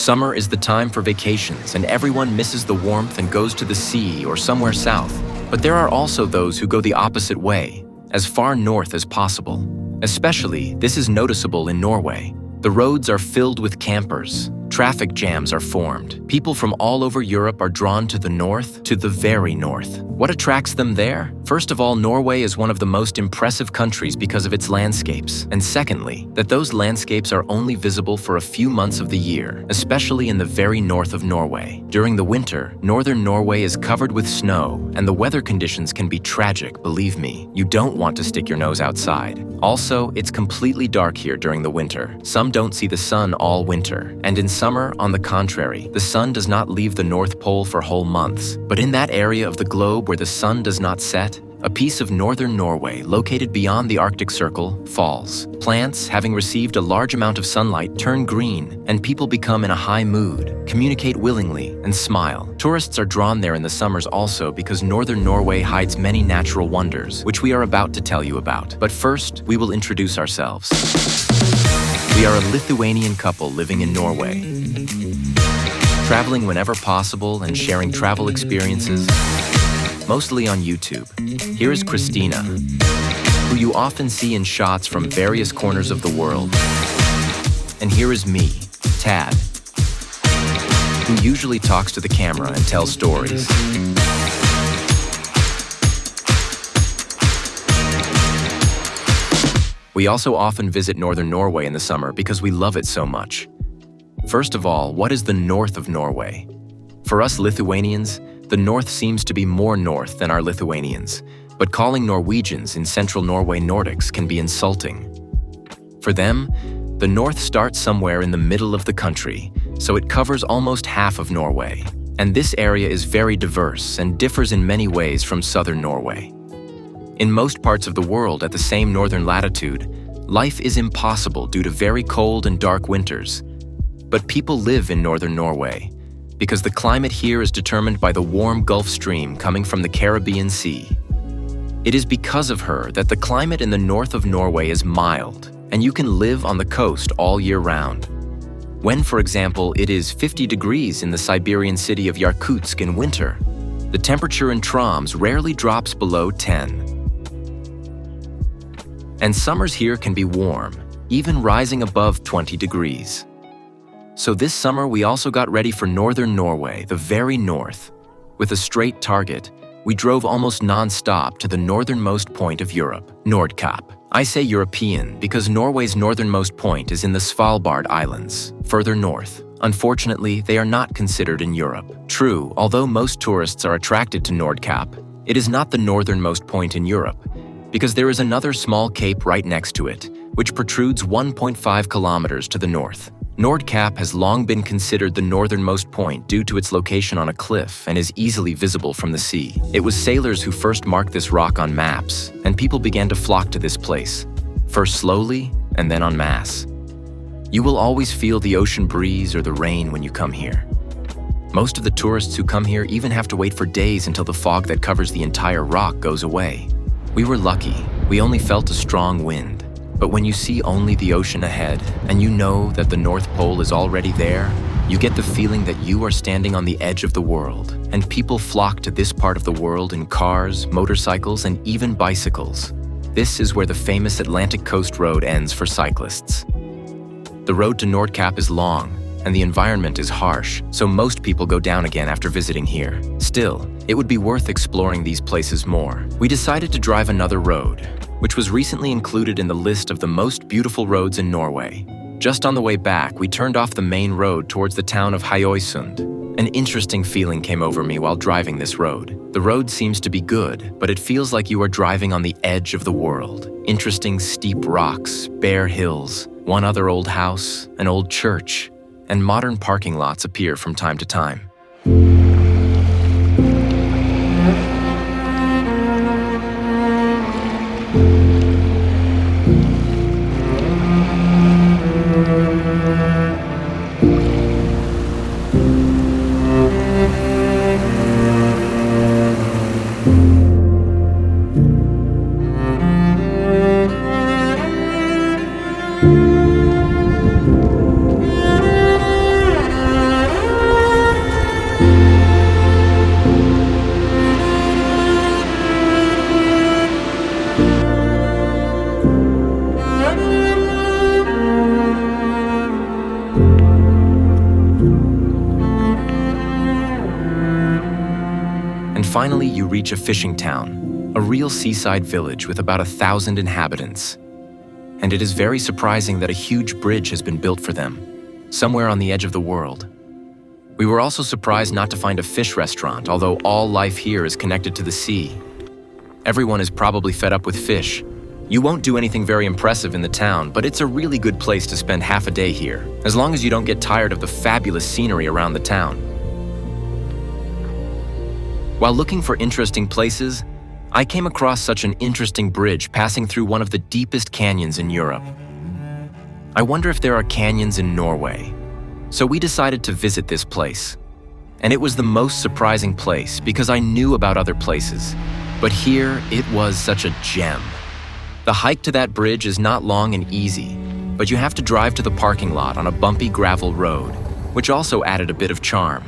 Summer is the time for vacations, and everyone misses the warmth and goes to the sea or somewhere south. But there are also those who go the opposite way, as far north as possible. Especially, this is noticeable in Norway. The roads are filled with campers. Traffic jams are formed. People from all over Europe are drawn to the north, to the very north. What attracts them there? First of all, Norway is one of the most impressive countries because of its landscapes. And secondly, that those landscapes are only visible for a few months of the year, especially in the very north of Norway. During the winter, northern Norway is covered with snow, and the weather conditions can be tragic, believe me. You don't want to stick your nose outside. Also, it's completely dark here during the winter. Some don't see the sun all winter, and in summer, on the contrary, the sun does not leave the North Pole for whole months. But in that area of the globe where the sun does not set, a piece of northern Norway, located beyond the Arctic Circle, falls. Plants, having received a large amount of sunlight, turn green, and people become in a high mood, communicate willingly, and smile. Tourists are drawn there in the summers also because northern Norway hides many natural wonders, which we are about to tell you about. But first, we will introduce ourselves. We are a Lithuanian couple living in Norway, traveling whenever possible and sharing travel experiences, mostly on YouTube. Here is Christina, who you often see in shots from various corners of the world. And here is me, Tad, who usually talks to the camera and tells stories. We also often visit northern Norway in the summer because we love it so much. First of all, what is the north of Norway? For us Lithuanians, the north seems to be more north than our Lithuanians, but calling Norwegians in central Norway Nordics can be insulting. For them, the north starts somewhere in the middle of the country, so it covers almost half of Norway. And this area is very diverse and differs in many ways from southern Norway. In most parts of the world at the same northern latitude, life is impossible due to very cold and dark winters. But people live in northern Norway because the climate here is determined by the warm Gulf Stream coming from the Caribbean Sea. It is because of her that the climate in the north of Norway is mild, and you can live on the coast all year round. When, for example, it is 50 degrees in the Siberian city of Yakutsk in winter, the temperature in Troms rarely drops below 10. And summers here can be warm, even rising above 20 degrees. So this summer we also got ready for northern Norway, the very north. With a straight target, we drove almost non-stop to the northernmost point of Europe, Nordkapp. I say European because Norway's northernmost point is in the Svalbard Islands, further north. Unfortunately, they are not considered in Europe. True, although most tourists are attracted to Nordkapp, it is not the northernmost point in Europe, because there is another small cape right next to it, which protrudes 1.5 kilometers to the north. Nordkapp has long been considered the northernmost point due to its location on a cliff and is easily visible from the sea. It was sailors who first marked this rock on maps, and people began to flock to this place, first slowly and then en masse. You will always feel the ocean breeze or the rain when you come here. Most of the tourists who come here even have to wait for days until the fog that covers the entire rock goes away. We were lucky. We only felt a strong wind. But when you see only the ocean ahead, and you know that the North Pole is already there, you get the feeling that you are standing on the edge of the world, and people flock to this part of the world in cars, motorcycles, and even bicycles. This is where the famous Atlantic Coast Road ends for cyclists. The road to Nordkapp is long, and the environment is harsh, so most people go down again after visiting here. Still, it would be worth exploring these places more. We decided to drive another road, which was recently included in the list of the most beautiful roads in Norway. Just on the way back, we turned off the main road towards the town of Haugesund. An interesting feeling came over me while driving this road. The road seems to be good, but it feels like you are driving on the edge of the world. Interesting steep rocks, bare hills, one other old house, an old church, and modern parking lots appear from time to time. finally you reach a fishing town, a real seaside village with about 1,000 inhabitants. And it is very surprising that a huge bridge has been built for them, somewhere on the edge of the world. We were also surprised not to find a fish restaurant, although all life here is connected to the sea. Everyone is probably fed up with fish. You won't do anything very impressive in the town, but it's a really good place to spend half a day here, as long as you don't get tired of the fabulous scenery around the town. While looking for interesting places, I came across such an interesting bridge passing through one of the deepest canyons in Europe. I wonder if there are canyons in Norway. So we decided to visit this place. And it was the most surprising place because I knew about other places. But here, it was such a gem. The hike to that bridge is not long and easy, but you have to drive to the parking lot on a bumpy gravel road, which also added a bit of charm.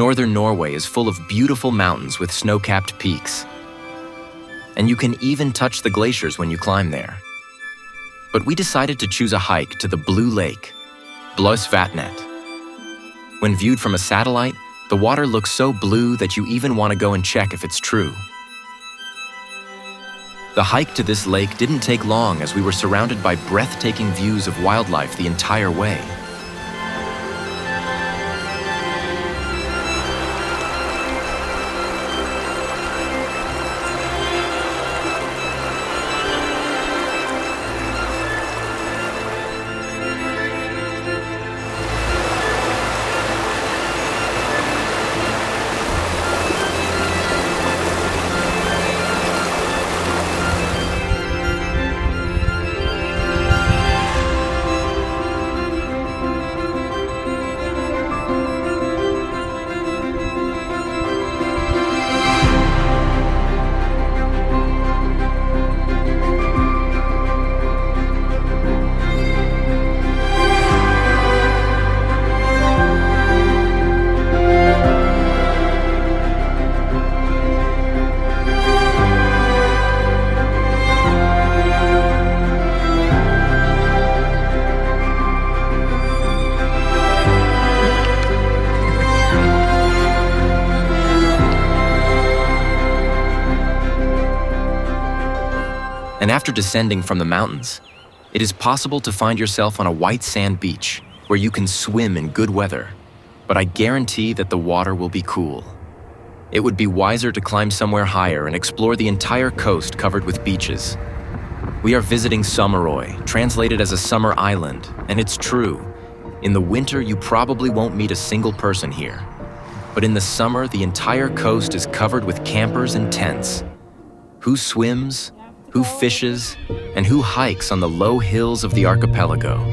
Northern Norway is full of beautiful mountains with snow-capped peaks. And you can even touch the glaciers when you climb there. But we decided to choose a hike to the Blue Lake, Blåsvatnet. When viewed from a satellite, the water looks so blue that you even want to go and check if it's true. The hike to this lake didn't take long as we were surrounded by breathtaking views of wildlife the entire way. And after descending from the mountains, it is possible to find yourself on a white sand beach where you can swim in good weather, but I guarantee that the water will be cool. It would be wiser to climb somewhere higher and explore the entire coast covered with beaches. We are visiting Sommerøy, translated as a summer island, and it's true. In the winter, you probably won't meet a single person here. But in the summer, the entire coast is covered with campers and tents. Who swims, who fishes, and who hikes on the low hills of the archipelago?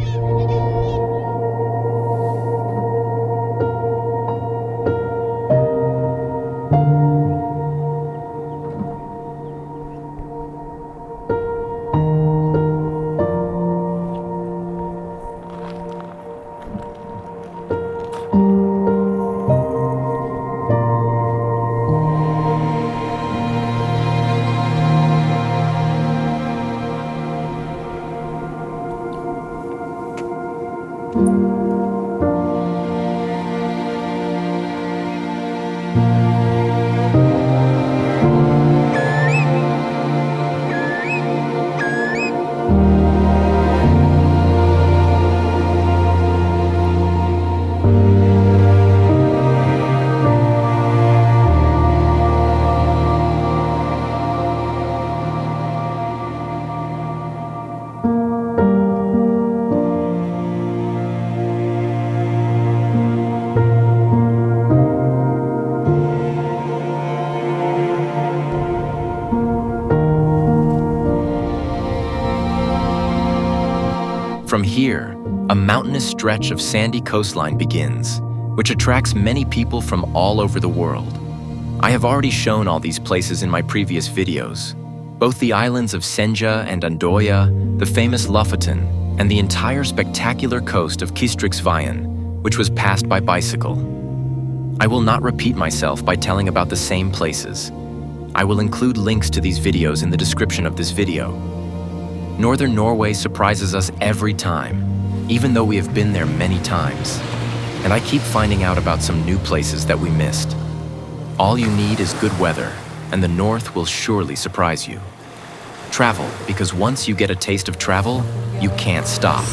From here, a mountainous stretch of sandy coastline begins, which attracts many people from all over the world. I have already shown all these places in my previous videos. Both the islands of Senja and Andøya, the famous Lofoten, and the entire spectacular coast of Kystriksveien, which was passed by bicycle. I will not repeat myself by telling about the same places. I will include links to these videos in the description of this video. Northern Norway surprises us every time, even though we have been there many times. And I keep finding out about some new places that we missed. All you need is good weather, and the North will surely surprise you. Travel, because once you get a taste of travel, you can't stop.